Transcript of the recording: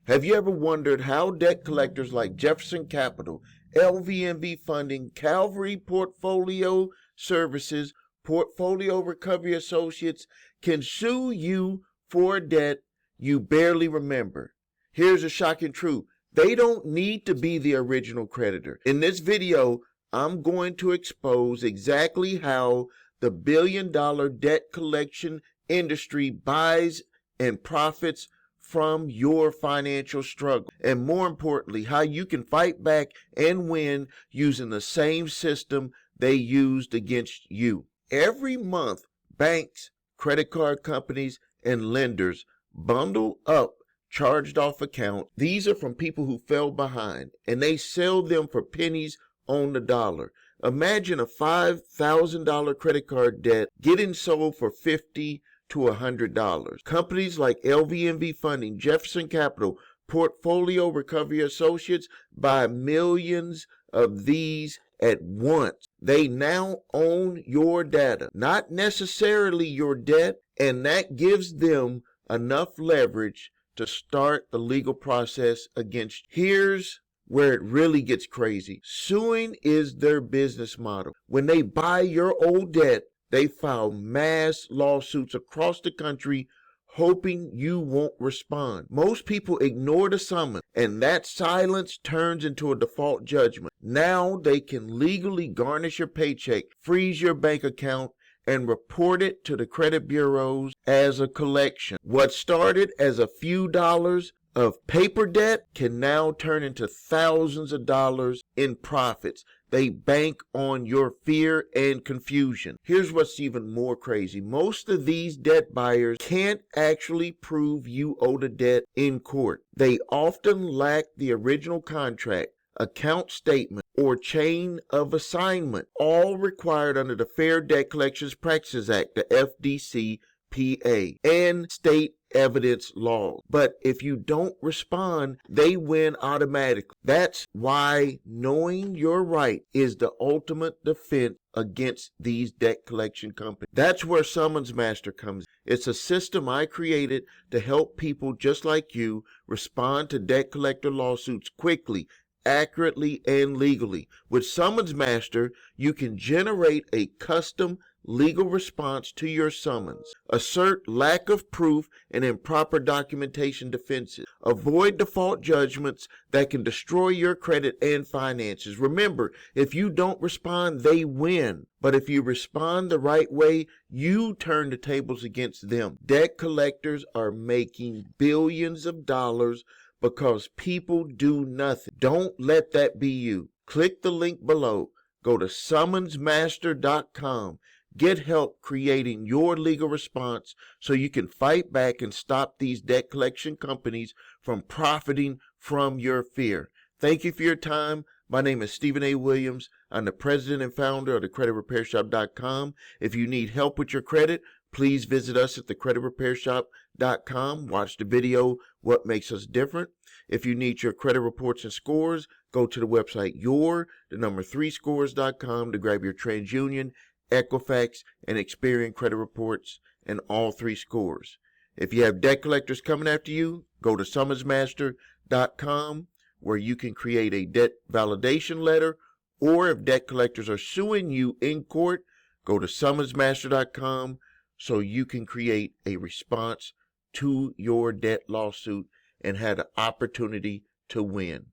Have you ever wondered how debt collectors like Jefferson Capital, LVNV Funding, Calvary Portfolio Services, Portfolio Recovery Associates can sue you for a debt you barely remember? Here's a shocking truth. They don't need to be the original creditor. In this video, I'm going to expose exactly how the billion-dollar debt collection industry buys and profits from your financial struggle, and more importantly, how you can fight back and win using the same system they used against you. Every month, banks, credit card companies, and lenders bundle up charged off accounts. These are from people who fell behind, and they sell them for pennies on the dollar. Imagine a $5,000 credit card debt getting sold for $50 to $100. Companies like LVNV Funding, Jefferson Capital, Portfolio Recovery Associates buy millions of these at once. They now own your data, not necessarily your debt, and that gives them enough leverage to start the legal process against you. Here's where it really gets crazy. Suing is their business model. When they buy your old debt, they file mass lawsuits across the country hoping you won't respond. Most people ignore the summons, and that silence turns into a default judgment. Now they can legally garnish your paycheck, freeze your bank account, and report it to the credit bureaus as a collection. What started as a few dollars of paper debt can now turn into thousands of dollars in profits. They bank on your fear and confusion. Here's what's even more crazy. Most of these debt buyers can't actually prove you owe the debt in court. They often lack the original contract, account statement, or chain of assignment, all required under the Fair Debt Collections Practices Act, the FDCPA, and state evidence law. But if you don't respond, they win automatically. That's why knowing your right is the ultimate defense against these debt collection companies. That's where Summons Master comes in. It's a system I created to help people just like you respond to debt collector lawsuits quickly, accurately, and legally. With Summons Master, you can generate a custom legal response to your summons, assert lack of proof and improper documentation defenses, avoid default judgments that can destroy your credit and finances. Remember, if you don't respond, they win. But if you respond the right way, you turn the tables against them. Debt collectors are making billions of dollars because people do nothing. Don't let that be you. Click the link below. Go to summonsmaster.com. Get help creating your legal response so you can fight back and stop these debt collection companies from profiting from your fear. Thank you for your time. My name is Stephen A. Williams. I'm the president and founder of thecreditrepairshop.com. If you need help with your credit, please visit us at thecreditrepairshop.com. Watch the video, What Makes Us Different. If you need your credit reports and scores, go to the website your3scores.com to grab your TransUnion, Equifax, and Experian credit reports and all 3 scores. If you have debt collectors coming after you, go to summonsmaster.com where you can create a debt validation letter, or if debt collectors are suing you in court, go to summonsmaster.com so you can create a response to your debt lawsuit and have the opportunity to win.